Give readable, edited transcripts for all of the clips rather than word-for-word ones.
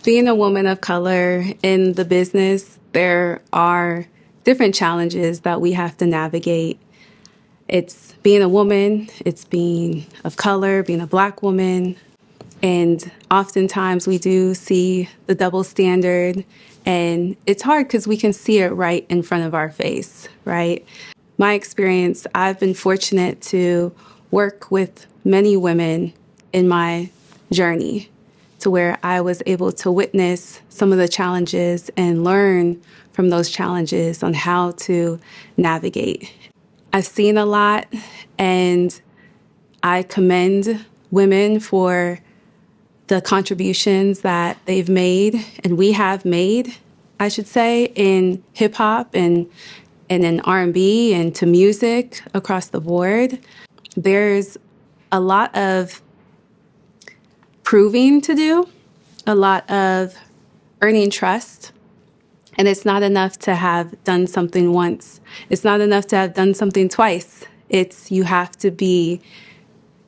Being a woman of color in the business, there are different challenges that we have to navigate. It's being a woman, it's being of color, being a Black woman, and oftentimes we do see the double standard, and it's hard because we can see it right in front of our face, right? My experience, I've been fortunate to work with many women in my journey to where I was able to witness some of the challenges and learn from those challenges on how to navigate. I've seen a lot, and I commend women for the contributions that they've made and we have made, I should say, in hip hop and in R&B and to music across the board. There's a lot of proving to do, a lot of earning trust. And it's not enough to have done something once. It's not enough to have done something twice. You have to be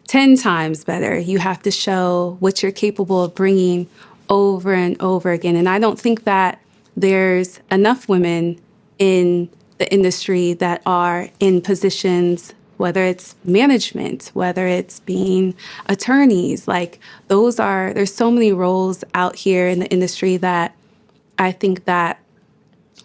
10 times better. You have to show what you're capable of bringing over and over again. And I don't think that there's enough women in the industry that are in positions, whether it's management, whether it's being attorneys, there's so many roles out here in the industry that I think that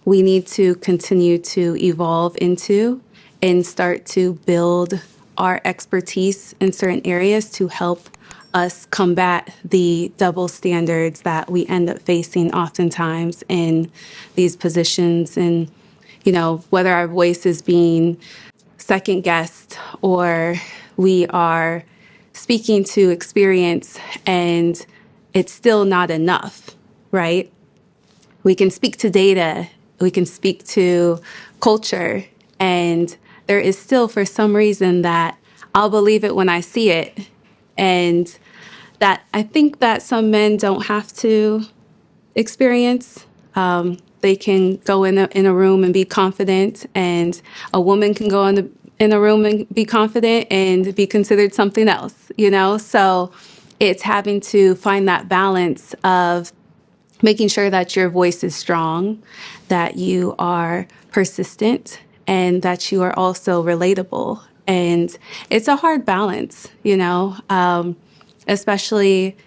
we need to continue to evolve into and start to build our expertise in certain areas to help us combat the double standards that we end up facing oftentimes in these positions. And, whether our voice is being second guessed or we are speaking to experience and it's still not enough, right? We can speak to data, we can speak to culture, and there is still, for some reason, that I'll believe it when I see it. And that I think that some men don't have to experience. They can go in a room and be confident, and a woman can go in a room and be confident and be considered something else, So it's having to find that balance of making sure that your voice is strong, that you are persistent, and that you are also relatable. And it's a hard balance, especially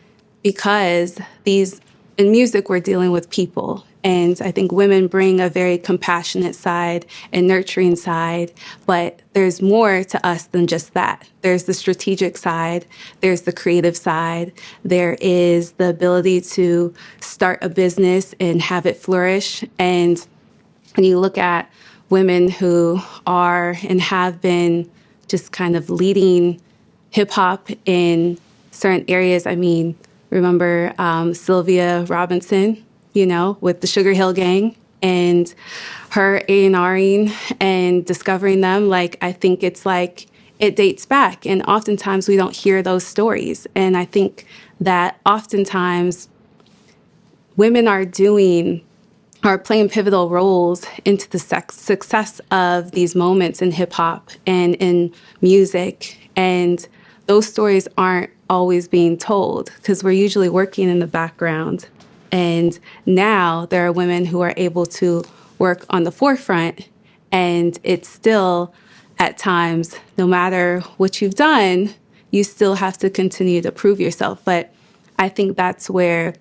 because in music, we're dealing with people. And I think women bring a very compassionate side and nurturing side, but there's more to us than just that. There's the strategic side, there's the creative side, there is the ability to start a business and have it flourish. And when you look at women who are and have been just kind of leading hip hop in certain areas, remember Sylvia Robinson, with the Sugar Hill Gang and her A&Ring and discovering them. I think it's it dates back. And oftentimes we don't hear those stories. And I think that oftentimes women are playing pivotal roles into the success of these moments in hip hop and in music. And those stories aren't always being told because we're usually working in the background. And now there are women who are able to work on the forefront, and it's still at times, no matter what you've done, you still have to continue to prove yourself. But I think that's where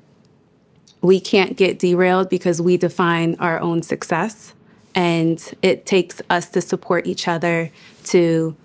we can't get derailed because we define our own success, and it takes us to support each other to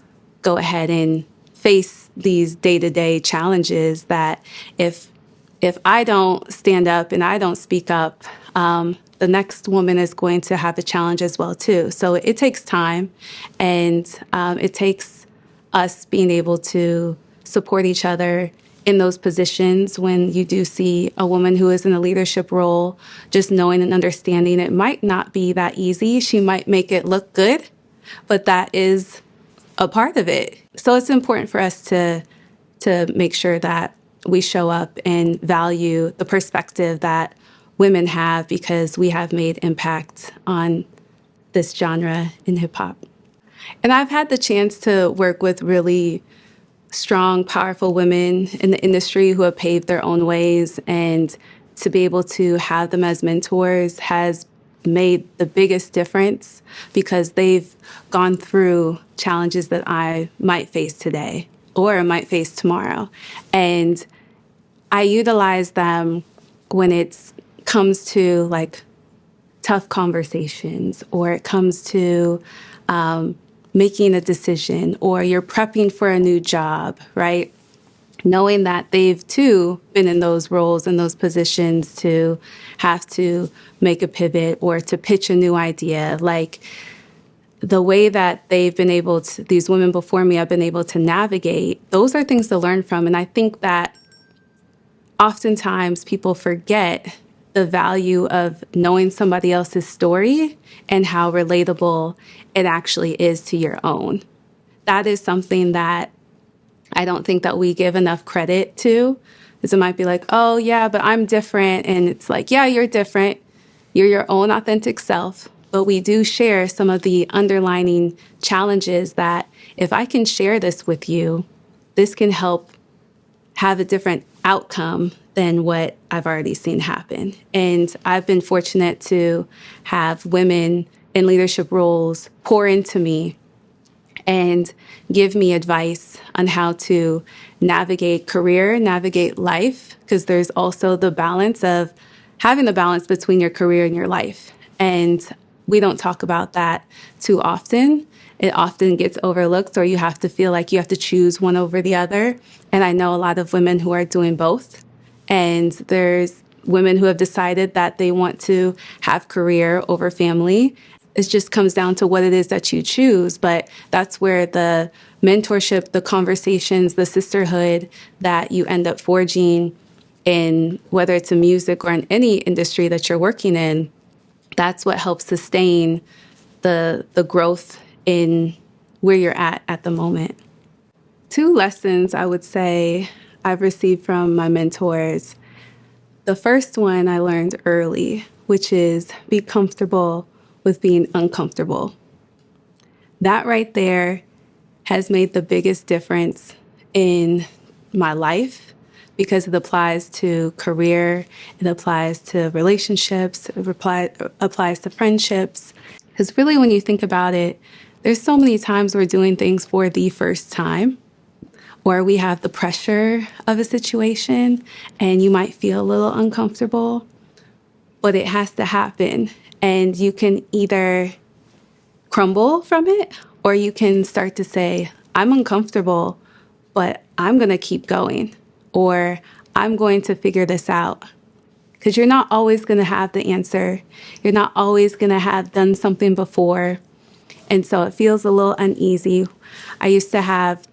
go ahead and face these day-to-day challenges that if I don't stand up and I don't speak up, the next woman is going to have a challenge as well, too. So it takes time, and it takes us being able to support each other in those positions. When you do see a woman who is in a leadership role, just knowing and understanding it might not be that easy. She might make it look good, but that is a part of it. So it's important for us to make sure that we show up and value the perspective that women have, because we have made impact on this genre in hip hop. And I've had the chance to work with really strong, powerful women in the industry who have paved their own ways and to be able to have them as mentors has made the biggest difference because they've gone through challenges that I might face today or might face tomorrow. And I utilize them when it comes to like tough conversations, or it comes to making a decision, or you're prepping for a new job, right? Knowing that they've too been in those roles and those positions to have to make a pivot or to pitch a new idea. Like the way that they've been able to, these women before me have been able to navigate, those are things to learn from. And I think that oftentimes people forget the value of knowing somebody else's story and how relatable it actually is to your own. That is something that I don't think that we give enough credit to, because it might be like, oh, yeah, but I'm different. And it's like, yeah, you're different. You're your own authentic self. But we do share some of the underlining challenges that if I can share this with you, this can help have a different outcome than what I've already seen happen. And I've been fortunate to have women in leadership roles pour into me and give me advice on how to navigate career, navigate life, because there's also the balance of having the balance between your career and your life. And we don't talk about that too often. It often gets overlooked, or you have to feel like you have to choose one over the other. And I know a lot of women who are doing both. And there's women who have decided that they want to have career over family. It just comes down to what it is that you choose. But that's where the mentorship, the conversations, the sisterhood that you end up forging in, whether it's in music or in any industry that you're working in, that's what helps sustain the growth in where you're at the moment. 2 lessons I would say I've received from my mentors. The first one I learned early, which is be comfortable with being uncomfortable. That right there has made the biggest difference in my life because it applies to career, it applies to relationships, it applies to friendships. Because really, when you think about it, there's so many times we're doing things for the first time, or we have the pressure of a situation and you might feel a little uncomfortable, but it has to happen. And you can either crumble from it, or you can start to say, I'm uncomfortable, but I'm going to keep going, or I'm going to figure this out. Because you're not always going to have the answer. You're not always going to have done something before. And so it feels a little uneasy. I used to have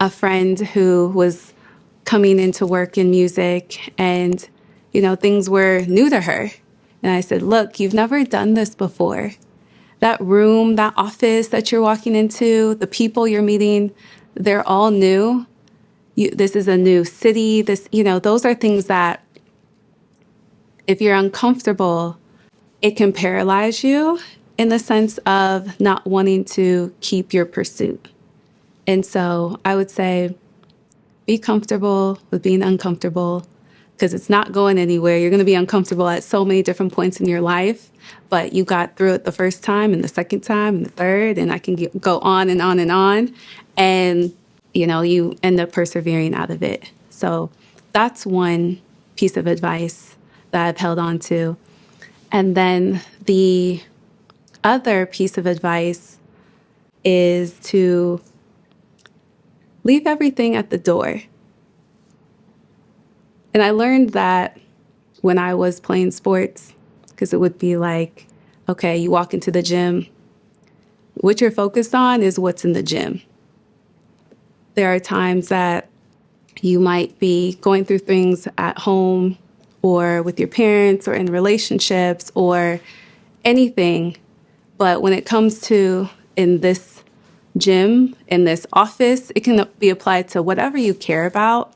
a friend who was coming into work in music and, things were new to her. And I said, look, you've never done this before. That room, that office that you're walking into, the people you're meeting, they're all new. This is a new city. Those are things that if you're uncomfortable, it can paralyze you in the sense of not wanting to keep your pursuit. And so I would say be comfortable with being uncomfortable, because it's not going anywhere. You're going to be uncomfortable at so many different points in your life, but you got through it the first time and the second time and the third, and I can go on and on and on. And, you end up persevering out of it. So that's one piece of advice that I've held on to. And then the other piece of advice is to leave everything at the door. And I learned that when I was playing sports, because it would be like, okay, you walk into the gym. What you're focused on is what's in the gym. There are times that you might be going through things at home or with your parents or in relationships or anything. But when it comes to in this gym, in this office, it can be applied to whatever you care about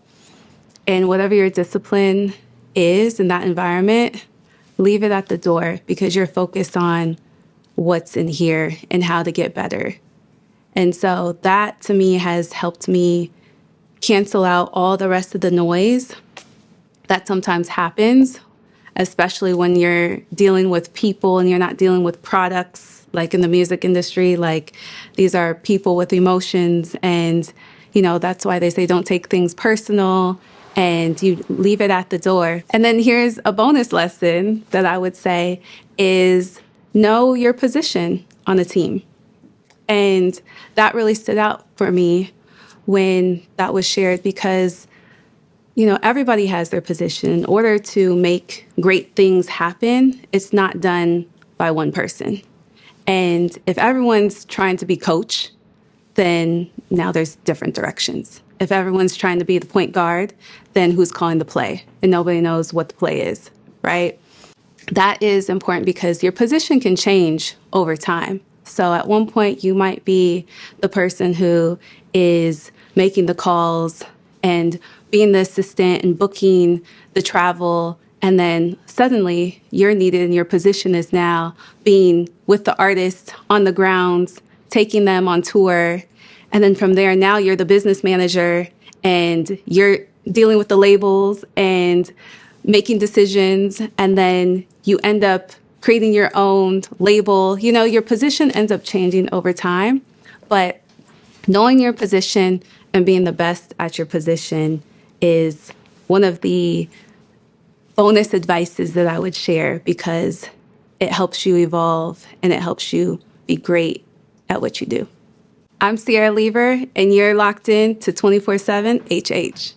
and whatever your discipline is in that environment. Leave it at the door because you're focused on what's in here and how to get better. And so that to me has helped me cancel out all the rest of the noise that sometimes happens especially when you're dealing with people and you're not dealing with products like in the music industry. Like, these are people with emotions, and that's why they say don't take things personal, and you leave it at the door. And then here's a bonus lesson that I would say is know your position on a team. And that really stood out for me when that was shared, because everybody has their position. In order to make great things happen, it's not done by one person. And if everyone's trying to be coach, then now there's different directions. If everyone's trying to be the point guard, then who's calling the play? And nobody knows what the play is, right? That is important because your position can change over time. So at one point, you might be the person who is making the calls and being the assistant and booking the travel. And then suddenly you're needed, and your position is now being with the artist on the grounds, taking them on tour. And then from there, now you're the business manager, and you're dealing with the labels and making decisions. And then you end up creating your own label. Your position ends up changing over time. But knowing your position and being the best at your position is one of the bonus advices that I would share, because it helps you evolve and it helps you be great at what you do. I'm Sierra Lever, and you're locked in to 24/7 HH.